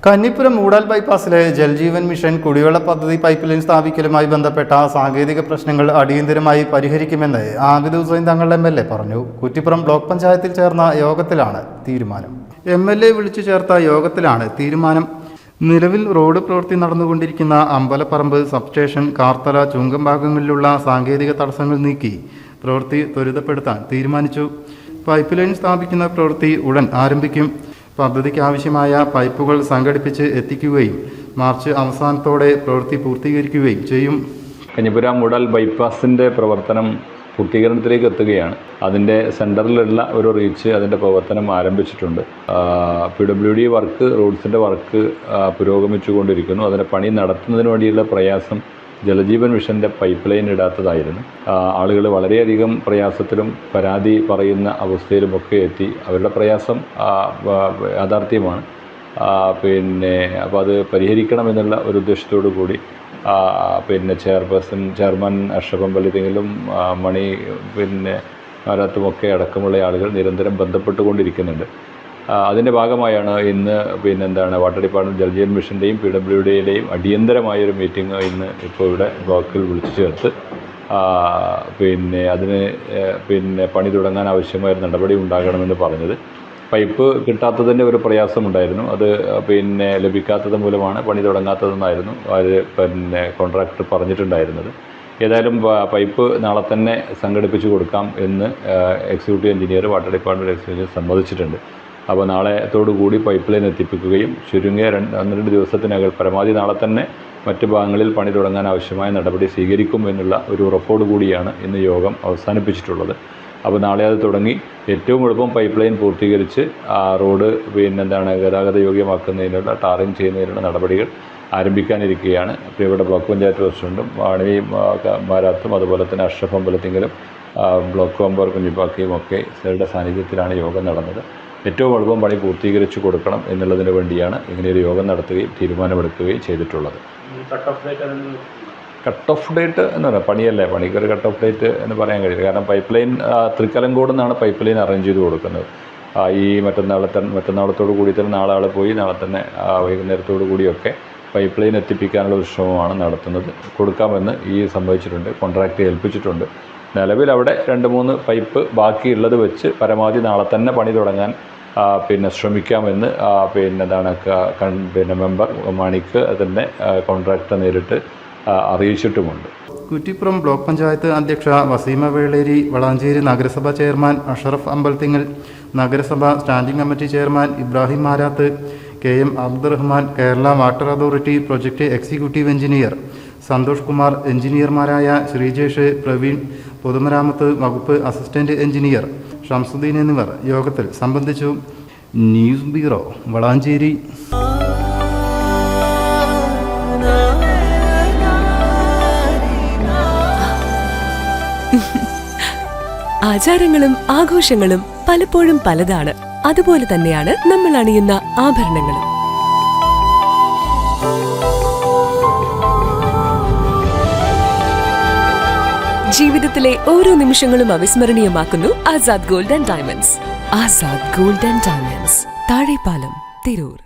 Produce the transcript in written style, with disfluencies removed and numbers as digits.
കന്നിപ്പുരം Moodal ബൈപ്പാസിലെ Jal Jeevan mission കുടിവെള്ള പദ്ധതി pipe line സ്ഥാപിക്കലുമായി ബന്ധപ്പെട്ട സാങ്കേതിക പ്രശ്നങ്ങൾ അടിയന്തരമായി പരിഹരിക്കുമെന്ന് ആബിദ് ഹുസൈൻ തങ്ങൾ MLA പറഞ്ഞു. കുറ്റിപ്പുറം ബ്ലോക്ക് പഞ്ചായത്തിൽ ചേർന്ന യോഗത്തിലാണ് തീരുമാനം. MLA വിളിച്ചു ചേർത്ത യോഗത്തിലാണ് തീരുമാനം. നിലവിൽ റോഡ് പ്രവൃത്തി നടന്നുകൊണ്ടിരിക്കുന്ന അമ്പലപ്പറമ്പ് സബ്സ്റ്റേഷൻ, കാർത്തല, ചുങ്കം ഭാഗങ്ങളിലുള്ള സാങ്കേതിക തടസ്സങ്ങൾ നീക്കി പ്രവൃത്തി ത്വരിതപ്പെടുത്താൻ തീരുമാനിച്ചു. പൈപ്പ് ലൈൻ സ്ഥാപിക്കുന്ന പ്രവൃത്തി ഉടൻ ആരംഭിക്കും. പദ്ധതിക്ക് ആവശ്യമായ പൈപ്പുകൾ സംഘടിപ്പിച്ച് എത്തിക്കുകയും മാർച്ച് അവസാനത്തോടെ പ്രവൃത്തി പൂർത്തീകരിക്കുകയും ചെയ്യും. കന്നിപ്പുരം മൂടാൽ ബൈപ്പാസിൻ്റെ പ്രവർത്തനം പൂർത്തീകരണത്തിലേക്ക് എത്തുകയാണ്. അതിൻ്റെ സെൻറ്ററിലുള്ള ഒരു റീച്ച് അതിൻ്റെ പ്രവർത്തനം ആരംഭിച്ചിട്ടുണ്ട്. PWD വർക്ക്, റോഡ്സിൻ്റെ വർക്ക് പുരോഗമിച്ചുകൊണ്ടിരിക്കുന്നു. അതിൻ്റെ പണി നടത്തുന്നതിന് വേണ്ടിയുള്ള പ്രയാസം ജലജീവൻ മിഷൻ്റെ പൈപ്പ് ലൈൻ ഇടാത്തതായിരുന്നു. ആളുകൾ വളരെയധികം പ്രയാസത്തിലും പരാതി പറയുന്ന അവസ്ഥയിലുമൊക്കെ എത്തി. അവരുടെ പ്രയാസം യാഥാർത്ഥ്യമാണ്. അപ്പോൾ അത് പരിഹരിക്കണമെന്നുള്ള ഒരു ഉദ്ദേശത്തോടു കൂടി ചെയർമാൻ അഷ്റഫ് അമ്പലത്തിലും മണി മാരാത്തുമൊക്കെ അടക്കമുള്ള ആളുകൾ നിരന്തരം ബന്ധപ്പെട്ടുകൊണ്ടിരിക്കുന്നുണ്ട്. അതിൻ്റെ ഭാഗമായാണ് ഇന്ന് വാട്ടർ ഡിപ്പാർട്ട്മെൻറ്റ്, ജൽജീവൻ മിഷൻ്റെയും PWDയുടെയും അടിയന്തരമായൊരു മീറ്റിംഗ് ഇന്ന് ഇപ്പോൾ ഇവിടെ ബ്ലോക്കിൽ വിളിച്ചു ചേർത്ത് അതിന് പണി തുടങ്ങാൻ ആവശ്യമായ നടപടി ഉണ്ടാകണമെന്ന് പറഞ്ഞത്. പൈപ്പ് കിട്ടാത്തതിൻ്റെ ഒരു പ്രയാസമുണ്ടായിരുന്നു. അത് ലഭിക്കാത്തത് മൂലമാണ് പണി തുടങ്ങാത്തതെന്നായിരുന്നു കോൺട്രാക്ടർ പറഞ്ഞിട്ടുണ്ടായിരുന്നത്. ഏതായാലും പൈപ്പ് നാളെ തന്നെ സംഘടിപ്പിച്ച് കൊടുക്കാം എന്ന് executive engineer, water department executive engineer സമ്മതിച്ചിട്ടുണ്ട്. അപ്പോൾ നാളത്തോടുകൂടി പൈപ്പ് ലൈൻ എത്തിപ്പിക്കുകയും ചുരുങ്ങിയ 12 ദിവസത്തിനകം പരമാവധി നാളെ തന്നെ മറ്റ് ഭാഗങ്ങളിൽ പണി തുടങ്ങാൻ ആവശ്യമായ നടപടി സ്വീകരിക്കും എന്നുള്ള ഒരു ഉറപ്പോടു കൂടിയാണ് ഇന്ന് യോഗം അവസാനിപ്പിച്ചിട്ടുള്ളത്. അപ്പോൾ നാളെ അത് തുടങ്ങി ഏറ്റവും എളുപ്പം പൈപ്പ് ലൈൻ പൂർത്തീകരിച്ച് റോഡ് ഗതാഗത യോഗ്യമാക്കുന്നതിനുള്ള ടാറിങ് ചെയ്യുന്നതിനുള്ള നടപടികൾ ആരംഭിക്കാനിരിക്കുകയാണ്. ഇവിടെ ബ്ലോക്ക് പഞ്ചായത്ത് പ്രസിഡന്റും വാണി മാരാത്തും അതുപോലെ തന്നെ അഷ്റഫ് അമ്പലത്തിങ്കലും ബ്ലോക്ക് മെമ്പർ കുഞ്ഞിപ്പാക്കിയും ഒക്കെ ഇവരുടെ സാന്നിധ്യത്തിലാണ് യോഗം നടന്നത്. ഏറ്റവും എളുപ്പം പണി പൂർത്തീകരിച്ച് കൊടുക്കണം എന്നുള്ളതിന് വേണ്ടിയാണ് ഇങ്ങനെയൊരു യോഗം നടത്തുകയും തീരുമാനമെടുക്കുകയും ചെയ്തിട്ടുള്ളത്. കട്ട് ഓഫ് ഡേറ്റ് എന്ന് പറയാം, പണിയല്ലേ, പണിക്കൊരു കട്ട് ഓഫ് ഡേറ്റ് എന്ന് പറയാൻ കഴിയില്ല. കാരണം പൈപ്പ് ലൈൻ തൃക്കലങ്കോട് നിന്നാണ് പൈപ്പ് ലൈൻ അറേഞ്ച് ചെയ്ത് കൊടുക്കുന്നത്. ഈ മറ്റന്നാളത്തോടു കൂടി തന്നെ നാളെ പോയി നാളെ തന്നെ വൈകുന്നേരത്തോടു കൂടിയൊക്കെ പൈപ്പ് ലൈൻ എത്തിപ്പിക്കാനുള്ള ഒരു ശ്രമമാണ് നടത്തുന്നത്. കൊടുക്കാമെന്ന് സംഭവിച്ചിട്ടുണ്ട്, കോൺട്രാക്റ്റ് ഏൽപ്പിച്ചിട്ടുണ്ട്. നിലവിൽ അവിടെ 2-3 പൈപ്പ് ബാക്കിയുള്ളത് വെച്ച് പരമാവധി നാളെ തന്നെ പണി തുടങ്ങാൻ ശ്രമിക്കാമെന്ന് മെമ്പർ മണിക്ക് അതിൻ്റെ കോൺട്രാക്ടർ നേരിട്ട് അറിയിച്ചിട്ടുമുണ്ട്. കുറ്റിപ്പുറം ബ്ലോക്ക് പഞ്ചായത്ത് അധ്യക്ഷ വസീമ വേളേരി, വളാഞ്ചേരി നഗരസഭ ചെയർമാൻ അഷറഫ് അമ്പലത്തിങ്ങൽ, നഗരസഭ standing committee chairman Ibrahim Marath, KM Abdurahman, Kerala Water Authority project executive engineer Santhosh Kumar, എഞ്ചിനീയർമാരായ ശ്രീജേഷ്, പ്രവീൺ, പൊതുമരാമത്ത് വകുപ്പ് അസിസ്റ്റന്റ് എഞ്ചിനീയർ ഷംസുദ്ദീൻ എന്നിവർ യോഗത്തിൽ സംബന്ധിച്ചു. News bureau, Valanchery. ആചാരങ്ങളും ആഘോഷങ്ങളും പലപ്പോഴും പലതാണ്. അതുപോലെ തന്നെയാണ് നമ്മൾ അണിയുന്ന ആഭരണങ്ങളും. ജീവിതത്തിലെ ഓരോ നിമിഷങ്ങളും അവിസ്മരണീയമാക്കുന്നു Azad Gold and Diamonds. Azad Gold and Diamonds, Thazhepalam, Tirur.